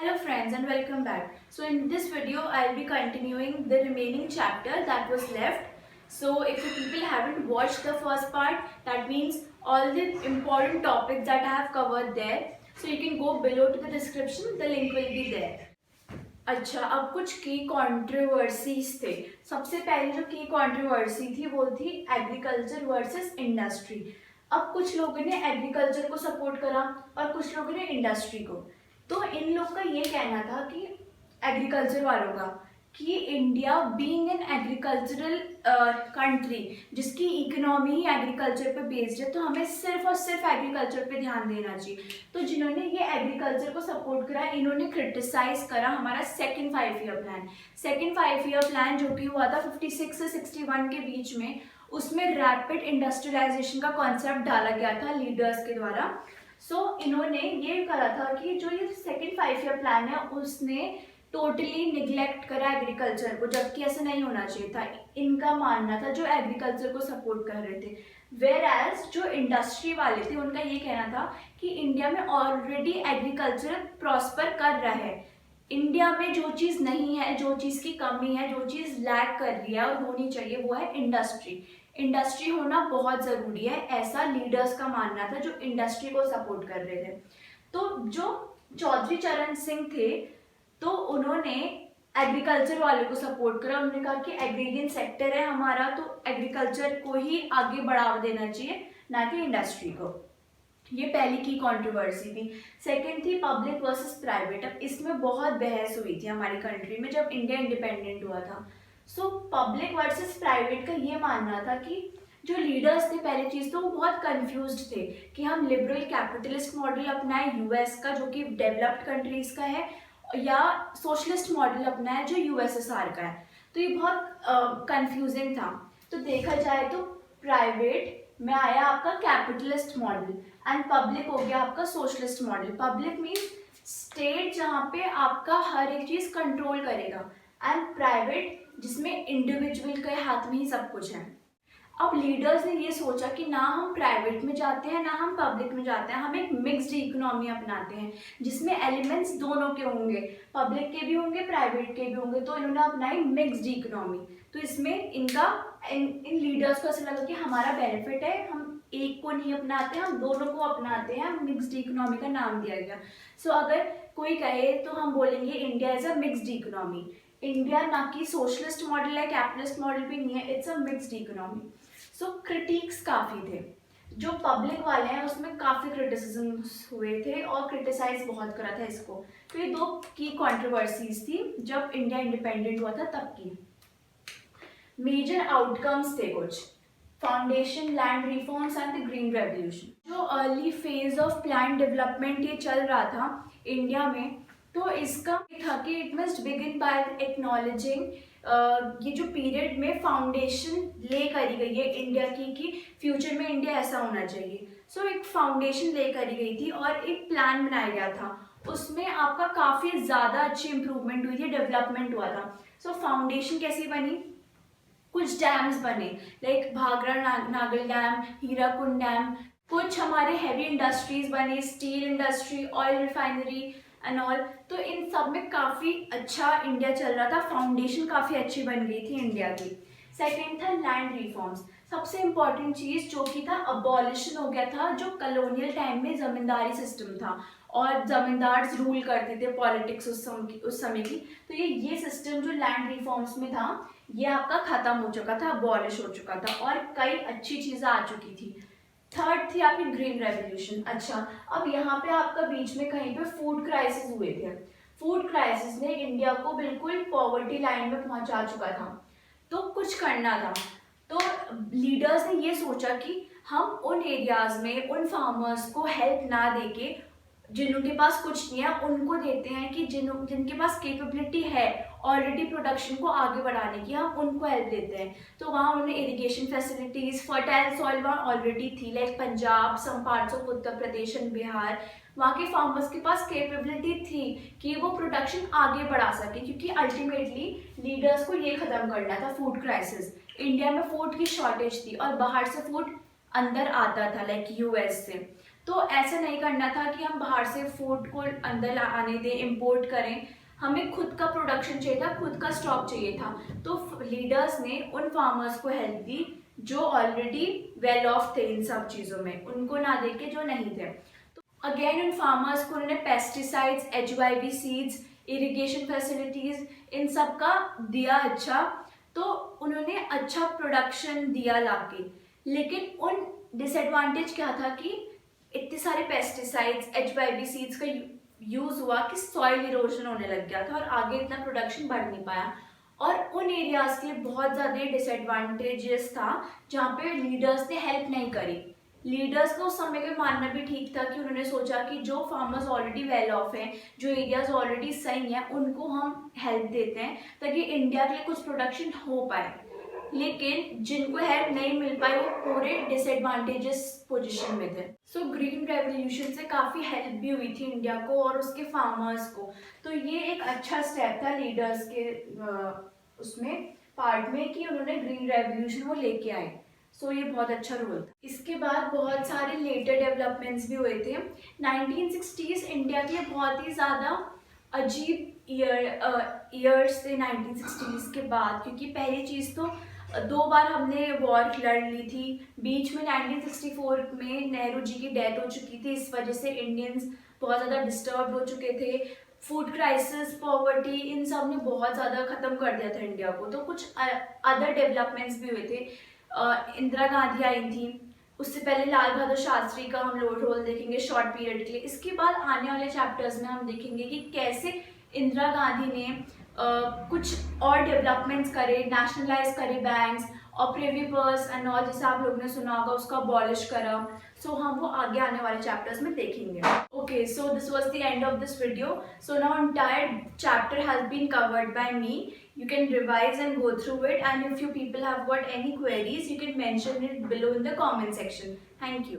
Hello friends and welcome back. So in this video I'll be continuing the remaining chapter that was left. So if you people haven't watched the first part, that means all the important topics that I have covered there. So you can go below to the description, the link will be there. अच्छा, अब कुछ की controversies थे। सबसे पहले जो की controversy थी वो थी एग्रीकल्चर वर्सेस इंडस्ट्री। अब कुछ लोगों ने एग्रीकल्चर को सपोर्ट करा और कुछ लोगों ने इंडस्ट्री को। तो इन लोग का ये कहना था कि एग्रीकल्चर वालों का कि India being an agricultural country जिसकी इकोनॉमी ही एग्रीकल्चर पे बेस्ड है, तो हमें सिर्फ और सिर्फ एग्रीकल्चर पे ध्यान देना चाहिए। तो जिन्होंने ये एग्रीकल्चर को सपोर्ट करा, इन्होंने क्रिटिसाइज करा हमारा second 5 year plan. Second 5 year plan जो कि हुआ था 56 से 61 के बीच में, उसमें रैपिड इंडस्ट्रियलाइजेशन का कॉन्सेप्ट डाला गया था लीडर्स के द्वारा। इन्होंने ये करा था कि जो ये सेकंड 5 ईयर प्लान है उसने टोटली निग्लेक्ट करा एग्रीकल्चर को, जबकि ऐसा नहीं होना चाहिए था। इनका मानना था जो एग्रीकल्चर को सपोर्ट कर रहे थे। वेयर एज जो इंडस्ट्री वाले थे उनका ये कहना था कि इंडिया में ऑलरेडी एग्रीकल्चर प्रॉस्पर कर रहा है। इंडिया में जो चीज़ नहीं है, जो चीज़ की कमी है, जो चीज़ लैक कर रही है और होनी चाहिए, वो है इंडस्ट्री। इंडस्ट्री होना बहुत ज़रूरी है, ऐसा लीडर्स का मानना था जो इंडस्ट्री को सपोर्ट कर रहे थे। तो जो चौधरी चरण सिंह थे, तो उन्होंने एग्रीकल्चर वाले को सपोर्ट करा। उन्होंने कहा कि एग्रीरियन सेक्टर है हमारा, तो एग्रीकल्चर को ही आगे बढ़ावा देना चाहिए, ना कि इंडस्ट्री को। ये पहली की कंट्रोवर्सी थी। सेकंड थी पब्लिक वर्सेस प्राइवेट। अब इसमें बहुत बहस हुई थी हमारी कंट्री में जब इंडिया इंडिपेंडेंट हुआ था। पब्लिक वर्सेस प्राइवेट का ये मानना था कि जो लीडर्स थे, पहली चीज़ तो वो बहुत कंफ्यूज्ड थे कि हम लिबरल कैपिटलिस्ट मॉडल अपनाएं यूएस का जो कि डेवलप्ड कंट्रीज का है, या सोशलिस्ट मॉडल अपनाएं जो यूएसएसआर का है। तो ये बहुत कंफ्यूजिंग था। तो देखा जाए तो प्राइवेट में आया आपका कैपिटलिस्ट मॉडल एंड पब्लिक हो गया आपका socialist model. Public means state जहाँ पे आपका हर एक चीज़ कंट्रोल करेगा, एंड प्राइवेट जिसमें इंडिविजुअल के हाथ में ही सब कुछ है। अब लीडर्स ने ये सोचा कि ना हम प्राइवेट में जाते हैं ना हम पब्लिक में जाते हैं, हम एक मिक्स्ड इकोनॉमी अपनाते हैं जिसमें एलिमेंट्स दोनों के होंगे, पब्लिक के भी होंगे प्राइवेट के भी होंगे। तो इन्होंने अपनाई मिक्स्ड इकोनॉमी। तो इसमें इन लीडर्स को ऐसा लगा कि हमारा बेनिफिट है, हम एक को नहीं अपनाते, हम दोनों को अपनाते हैं, मिक्स्ड इकोनॉमी का नाम दिया गया। अगर कोई कहे तो हम बोलेंगे India is a mixed economy. India ना कि सोशलिस्ट मॉडल है, कैपिटलिस्ट मॉडल भी नहीं है, it's a mixed economy. Critics काफ़ी थे। जो पब्लिक वाले हैं उसमें काफ़ी क्रिटिसिज्म हुए थे और क्रिटिसाइज बहुत करा था इसको। तो ये दो की कंट्रोवर्सीज थी जब इंडिया इंडिपेंडेंट हुआ था तब की। मेजर आउटकम्स थे कुछ: foundation, land reforms and the green revolution. जो early phase of plan development ये चल रहा था इंडिया में, तो इसका था कि it must begin by acknowledging, ये जो पीरियड में फाउंडेशन ले करी गई है इंडिया की कि फ्यूचर में इंडिया ऐसा होना चाहिए। एक फाउंडेशन ले करी गई थी और एक प्लान बनाया गया था। उसमें आपका काफ़ी ज़्यादा अच्छी इंप्रूवमेंट हुई थी, डेवलपमेंट हुआ था। फाउंडेशन कैसी बनी? कुछ डैम्स बने, like Bhakra Nangal dam, Hirakud dam. कुछ हमारे हैवी इंडस्ट्रीज बने, steel industry, oil refinery and all. तो इन सब में काफ़ी अच्छा इंडिया चल रहा था, फाउंडेशन काफ़ी अच्छी बन गई थी इंडिया की। सेकेंड था लैंड रिफॉर्म्स। सबसे इम्पॉर्टेंट चीज़ जो कि था, अबॉलिशन हो गया था जो कॉलोनियल टाइम में ज़मींदारी सिस्टम था और ज़मींदार रूल करते थे पॉलिटिक्स उस समय की। तो ये सिस्टम जो लैंड रिफॉर्म्स में था, ये आपका ख़त्म हो चुका था, अबॉलिश हो चुका था और कई अच्छी चीज़ें आ चुकी थी। थर्ड थी आपकी ग्रीन रेवोल्यूशन। अच्छा, अब यहाँ पे आपका बीच में कहीं पे फूड क्राइसिस हुए थे। फूड क्राइसिस ने इंडिया को बिल्कुल पॉवर्टी लाइन में पहुंचा चुका था, तो कुछ करना था। तो लीडर्स ने ये सोचा कि हम उन एरियाज में उन फार्मर्स को हेल्प ना देके, जिनके पास कुछ नहीं है उनको देते हैं कि जिनके पास कैपेबिलिटी है ऑलरेडी प्रोडक्शन को आगे बढ़ाने की, हम उनको हेल्प देते हैं। तो वहाँ उन्हें इरिगेशन फैसिलिटीज़, फर्टाइल सॉइल वहाँ ऑलरेडी थी, like Punjab, some parts of Uttar Pradesh and Bihar. वहाँ के फार्मर्स के पास कैपेबिलिटी थी कि वो प्रोडक्शन आगे बढ़ा सके, क्योंकि अल्टीमेटली लीडर्स को ये ख़त्म करना था फूड क्राइसिस। इंडिया में फूड की शॉर्टेज थी और बाहर से फूड अंदर आता था, लाइक यूएस से। तो ऐसा नहीं करना था कि हम बाहर से फूड को अंदर आने दें, इम्पोर्ट करें। हमें खुद का प्रोडक्शन चाहिए था, खुद का स्टॉक चाहिए था। तो लीडर्स ने उन फार्मर्स को हेल्प दी जो ऑलरेडी वेल ऑफ थे इन सब चीज़ों में, उनको ना दे के जो नहीं थे। तो अगेन उन फार्मर्स को उन्होंने pesticides, HYV seeds, irrigation facilities, इन सब का दिया अच्छा। तो उन्होंने अच्छा प्रोडक्शन दिया लाके, लेकिन उन डिसएडवांटेज क्या था कि इतने सारे पेस्टिसाइड्स, HYV सीड्स का यूज़ हुआ कि सॉइल इरोजन होने लग गया था और आगे इतना प्रोडक्शन बढ़ नहीं पाया। और उन एरियाज के लिए बहुत ज़्यादा डिसएडवांटेजेस था जहाँ पे लीडर्स ने हेल्प नहीं करी। लीडर्स का उस समय का मानना भी ठीक था कि उन्होंने सोचा कि जो फार्मर्स ऑलरेडी वेल ऑफ हैं, जो एरियाज ऑलरेडी सही हैं, उनको हम हेल्प देते हैं ताकि इंडिया के लिए कुछ प्रोडक्शन हो पाए। लेकिन जिनको हेल्प नहीं मिल पाई वो पूरे डिसएडवांटेजेस पोजीशन में थे। सो ग्रीन रेवोल्यूशन से काफ़ी हेल्प भी हुई थी इंडिया को और उसके फार्मर्स को। तो ये एक अच्छा स्टेप था लीडर्स के उसमें पार्ट में कि उन्होंने ग्रीन रेवोल्यूशन वो लेके आए। सो ये बहुत अच्छा रोल था। इसके बाद बहुत सारे लेटर डेवलपमेंट्स भी हुए थे। 1960s इंडिया के लिए बहुत ही ज़्यादा अजीब ईयर्स थे 1960s के बाद, क्योंकि पहली चीज़ तो 2 बार हमने वॉर लड़ ली थी। बीच में 1964 में नेहरू जी की डेथ हो चुकी थी, इस वजह से इंडियंस बहुत ज़्यादा डिस्टर्ब हो चुके थे। फूड क्राइसिस, पॉवर्टी, इन सब ने बहुत ज़्यादा ख़त्म कर दिया था इंडिया को। तो कुछ अदर डेवलपमेंट्स भी हुए थे। इंदिरा गांधी आई थी, उससे पहले लाल बहादुर शास्त्री का हम रोल देखेंगे शॉर्ट पीरियड के लिए। इसके बाद आने वाले चैप्टर्स में हम देखेंगे कि कैसे इंदिरा गांधी ने कुछ और डेवलपमेंट्स करे, नेशनलाइज करे बैंक्स और प्रिवी पर्स एंड ऑल, जैसे आप लोगों ने सुना होगा, उसका अबॉलिश करा। सो हम वो आगे आने वाले चैप्टर्स में देखेंगे। Okay, so this was the end of this video. So now entire chapter has been covered by me. You can revise and go through it, and if you people have got any queries, you can mention it below in the comment section. Thank you.